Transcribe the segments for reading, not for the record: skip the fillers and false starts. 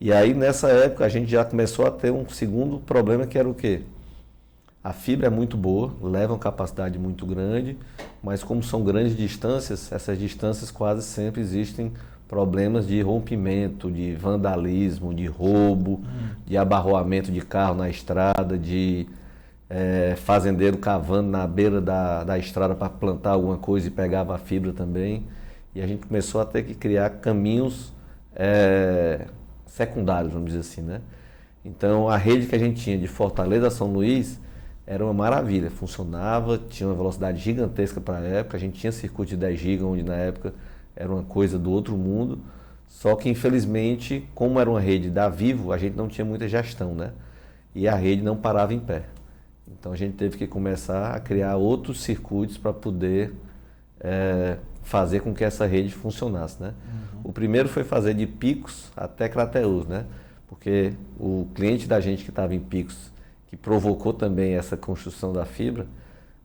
E aí, nessa época, a gente já começou a ter um segundo problema, que era o quê? A fibra é muito boa, leva uma capacidade muito grande, mas como são grandes distâncias, essas distâncias quase sempre existem problemas de rompimento, de vandalismo, de roubo, de abarroamento de carro na estrada, de fazendeiro cavando na beira da estrada para plantar alguma coisa e pegava a fibra também. E a gente começou a ter que criar caminhos secundários, vamos dizer assim, né? Então a rede que a gente tinha de Fortaleza a São Luís era uma maravilha, funcionava, tinha uma velocidade gigantesca para a época, a gente tinha circuito de 10 GB, onde na época era uma coisa do outro mundo, só que infelizmente, como era uma rede da Vivo, a gente não tinha muita gestão, né? E a rede não parava em pé. Então a gente teve que começar a criar outros circuitos para poder fazer com que essa rede funcionasse, né? O primeiro foi fazer de Picos até Crateús, né? Porque o cliente da gente que estava em Picos, que provocou também essa construção da fibra,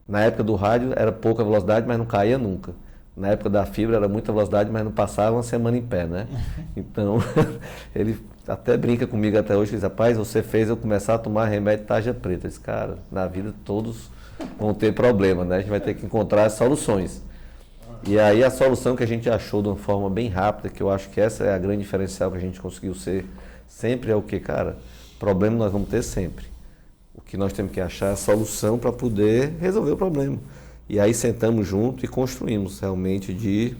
na época do rádio era pouca velocidade, mas não caía nunca. Na época da fibra era muita velocidade, mas não passava uma semana em pé, né? Então, ele até brinca comigo até hoje, diz, rapaz, você fez eu começar a tomar remédio de tarja preta. Eu disse, cara, na vida todos vão ter problema, né? A gente vai ter que encontrar soluções. E aí a solução que a gente achou de uma forma bem rápida, que eu acho que essa é a grande diferencial que a gente conseguiu ser, sempre é o que, cara? Problema nós vamos ter sempre. O que nós temos que achar é a solução para poder resolver o problema. E aí sentamos junto e construímos realmente de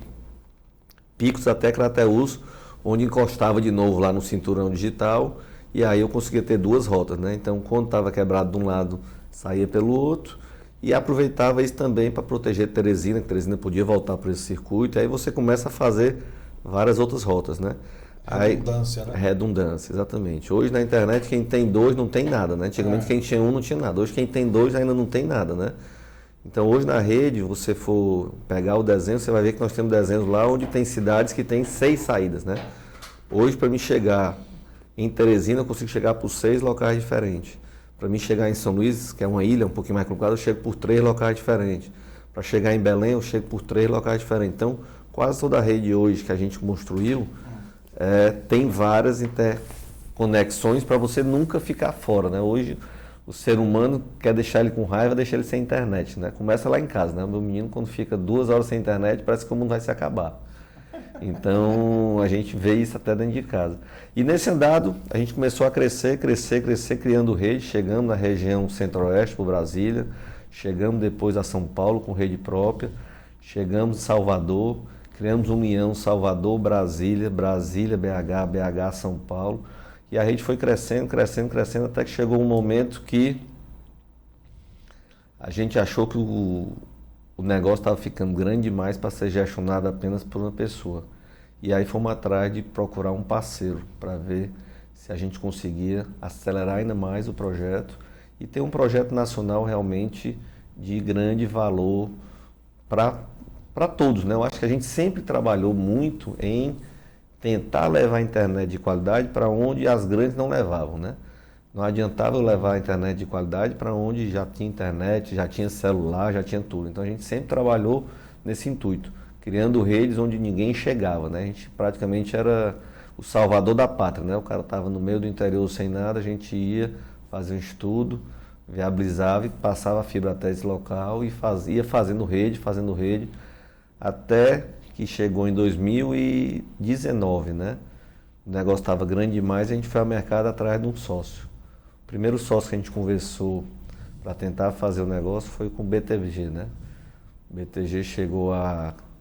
Picos até Crateús, onde encostava de novo lá no cinturão digital, e aí eu conseguia ter duas rotas, né? Então quando estava quebrado de um lado, saía pelo outro, e aproveitava isso também para proteger Teresina, que Teresina podia voltar para esse circuito, e aí você começa a fazer várias outras rotas, né? Redundância, né? Redundância, exatamente. Hoje na internet quem tem dois não tem nada, né? Antigamente quem tinha um não tinha nada. Hoje quem tem dois ainda não tem nada, né? Então hoje na rede, você for pegar o desenho, você vai ver que nós temos desenhos lá onde tem cidades que tem 6 saídas, né? Hoje para mim chegar em Teresina eu consigo chegar por 6 locais diferentes. Para mim chegar em São Luís, que é uma ilha um pouquinho mais complicada, eu chego por 3 locais diferentes. Para chegar em Belém eu chego por 3 locais diferentes. Então quase toda a rede hoje que a gente construiu tem várias interconexões para você nunca ficar fora, né? Hoje o ser humano quer deixar ele com raiva, deixar ele sem internet, né? Começa lá em casa, né? O meu menino quando fica 2 horas sem internet parece que o mundo vai se acabar. Então a gente vê isso até dentro de casa. E nesse andado a gente começou a crescer, criando rede, chegamos na região centro-oeste, por Brasília, chegamos depois a São Paulo com rede própria, chegamos em Salvador, criamos União, Salvador, Brasília, BH, BH, São Paulo. E a rede foi crescendo, até que chegou um momento que a gente achou que o negócio estava ficando grande demais para ser gestionado apenas por uma pessoa. E aí fomos atrás de procurar um parceiro para ver se a gente conseguia acelerar ainda mais o projeto e ter um projeto nacional realmente de grande valor para todos, né? Eu acho que a gente sempre trabalhou muito em tentar levar a internet de qualidade para onde as grandes não levavam, né? Não adiantava eu levar a internet de qualidade para onde já tinha internet, já tinha celular, já tinha tudo. Então a gente sempre trabalhou nesse intuito, criando redes onde ninguém chegava, né? A gente praticamente era o salvador da pátria, né? O cara estava no meio do interior sem nada, a gente ia fazer um estudo, viabilizava e passava a fibra até esse local e ia fazendo rede, até que chegou em 2019, né? O negócio estava grande demais e a gente foi ao mercado atrás de um sócio. O primeiro sócio que a gente conversou para tentar fazer o negócio foi com o BTG, né? O BTG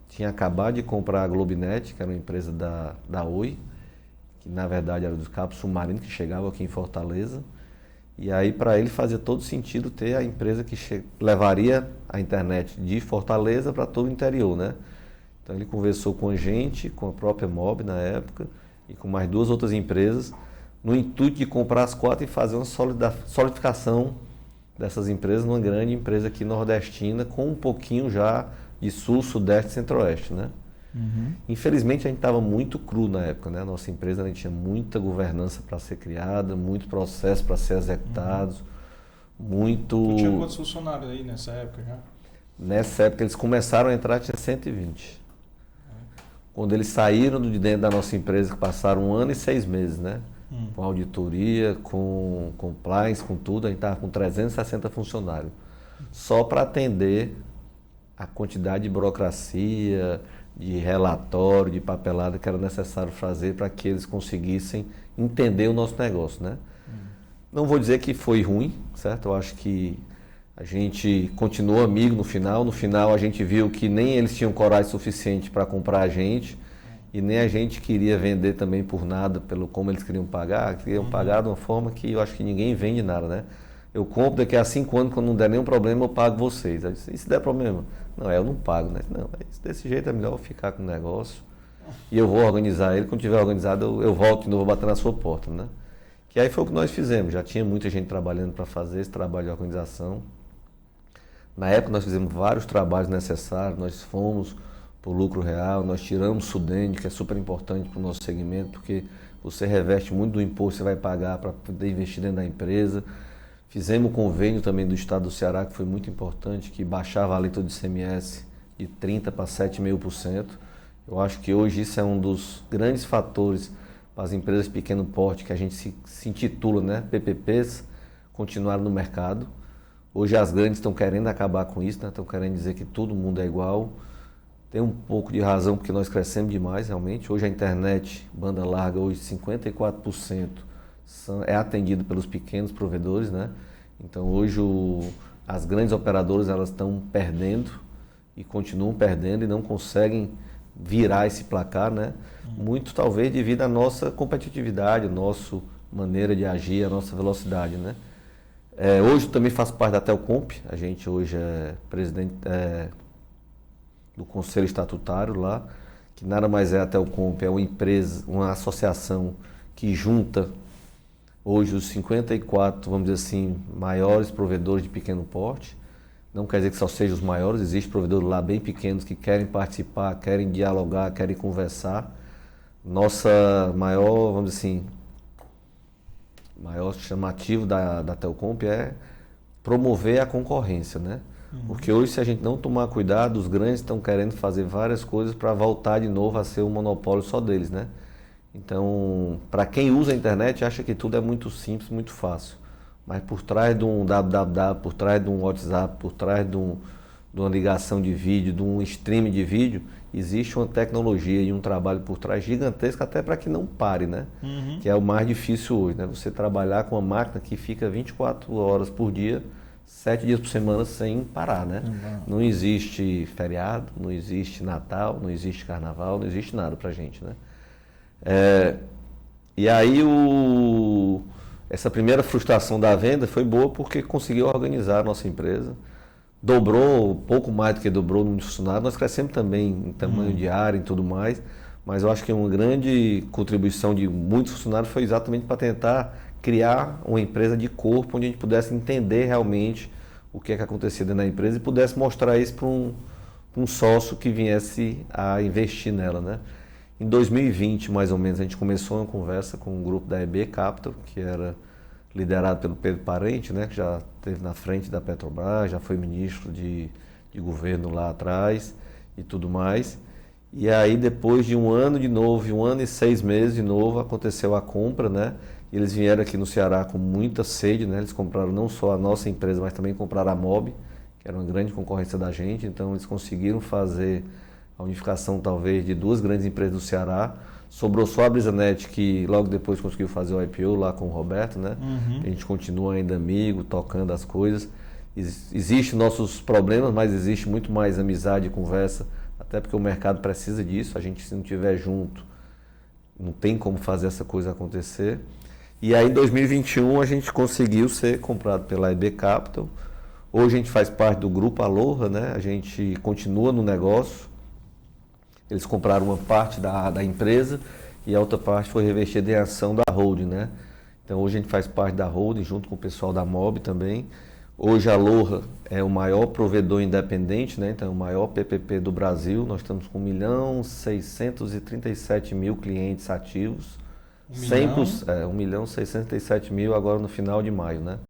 tinha acabado de comprar a Globinet, que era uma empresa da Oi, que na verdade era dos cabos submarinos que chegavam aqui em Fortaleza. E aí para ele fazia todo sentido ter a empresa que levaria a internet de Fortaleza para todo o interior, né? Então ele conversou com a gente, com a própria Mob na época e com mais 2 outras empresas, no intuito de comprar as 4 e fazer uma solidificação dessas empresas numa grande empresa aqui nordestina, com um pouquinho já de sul, sudeste e centro-oeste, né? Infelizmente a gente estava muito cru na época, né? A nossa empresa, a gente tinha muita governança para ser criada, muitos processos para ser executados, Tu tinha quantos funcionários aí nessa época já? Nessa época eles começaram a entrar, tinha 120. Quando eles saíram de dentro da nossa empresa, que passaram 1 ano e 6 meses, né? Com auditoria, com compliance, com tudo. A gente estava com 360 funcionários. Só para atender a quantidade de burocracia, de relatório, de papelada que era necessário fazer para que eles conseguissem entender o nosso negócio, né? Não vou dizer que foi ruim, certo? Eu acho que a gente continuou amigo no final. No final a gente viu que nem eles tinham coragem suficiente para comprar a gente e nem a gente queria vender também por nada, pelo como eles queriam pagar de uma forma que eu acho que ninguém vende nada, né? Eu compro daqui a 5 anos, quando não der nenhum problema, eu pago vocês. Eu disse, e se der problema? Não, eu não pago, né? Não, desse jeito é melhor eu ficar com o negócio e eu vou organizar ele. Quando tiver organizado, eu volto de novo, vou bater na sua porta, né? Que aí foi o que nós fizemos. Já tinha muita gente trabalhando para fazer esse trabalho de organização. Na época nós fizemos vários trabalhos necessários, nós fomos para o lucro real, nós tiramos o Sudene, que é super importante para o nosso segmento, porque você reveste muito do imposto que você vai pagar para poder investir dentro da empresa. Fizemos o convênio também do Estado do Ceará, que foi muito importante, que baixava a alíquota do ICMS de 30% para 7,5%. Eu acho que hoje isso é um dos grandes fatores para as empresas de pequeno porte, que a gente se intitula, né, PPPs, continuar no mercado. Hoje as grandes estão querendo acabar com isso, né? Estão querendo dizer que todo mundo é igual. Tem um pouco de razão, porque nós crescemos demais, realmente. Hoje a internet, banda larga, hoje 54% é atendido pelos pequenos provedores, né? Então hoje as grandes operadoras elas estão perdendo e continuam perdendo e não conseguem virar esse placar, né? Muito talvez devido à nossa competitividade, a nossa maneira de agir, a nossa velocidade, né? Hoje eu também faço parte da Telcomp, a gente hoje é presidente do Conselho Estatutário lá, que nada mais é a Telcomp, é uma empresa, uma associação que junta hoje os 54, vamos dizer assim, maiores provedores de pequeno porte. Não quer dizer que só sejam os maiores, existem provedores lá bem pequenos que querem participar, querem dialogar, querem conversar. Nossa maior, vamos dizer assim, maior chamativo da Telcomp é promover a concorrência, né? Porque hoje, se a gente não tomar cuidado, os grandes estão querendo fazer várias coisas para voltar de novo a ser um monopólio só deles, né? Então, para quem usa a internet, acha que tudo é muito simples, muito fácil. Mas por trás de um www, por trás de um WhatsApp, por trás de uma ligação de vídeo, de um stream de vídeo, existe uma tecnologia e um trabalho por trás gigantesco, até para que não pare, né? Que é o mais difícil hoje, né? Você trabalhar com uma máquina que fica 24 horas por dia, 7 dias por semana sem parar, né? Não existe feriado, não existe Natal, não existe Carnaval, não existe nada pra gente, né? E aí essa primeira frustração da venda foi boa porque conseguiu organizar a nossa empresa. Dobrou, pouco mais do que dobrou no funcionário. Nós crescemos também em tamanho de área e tudo mais, mas eu acho que uma grande contribuição de muitos funcionários foi exatamente para tentar criar uma empresa de corpo onde a gente pudesse entender realmente o que é que acontecia dentro da empresa e pudesse mostrar isso para um sócio que viesse a investir nela, né? Em 2020, mais ou menos, a gente começou uma conversa com um grupo da EB Capital, que era liderado pelo Pedro Parente, né, que já esteve na frente da Petrobras, já foi ministro de governo lá atrás e tudo mais. E aí, depois de um ano de novo, 1 ano e 6 meses de novo, aconteceu a compra, né? E eles vieram aqui no Ceará com muita sede, né? Eles compraram não só a nossa empresa, mas também compraram a Mob, que era uma grande concorrência da gente. Então, eles conseguiram fazer a unificação, talvez, de 2 grandes empresas do Ceará. Sobrou só a Brisanet, que logo depois conseguiu fazer o IPO lá com o Roberto, né? A gente continua ainda amigo, tocando as coisas. Existem nossos problemas, mas existe muito mais amizade e conversa, até porque o mercado precisa disso. A gente, se não estiver junto, não tem como fazer essa coisa acontecer. E aí, em 2021, a gente conseguiu ser comprado pela EB Capital. Hoje a gente faz parte do grupo Aloha, né? A gente continua no negócio. Eles compraram uma parte da empresa e a outra parte foi revestida em ação da holding, né? Então hoje a gente faz parte da holding junto com o pessoal da Mob também. Hoje a Aloha é o maior provedor independente, né? Então é o maior PPP do Brasil. Nós estamos com 1.637.000 clientes ativos. 1.637.000 agora no final de maio, né?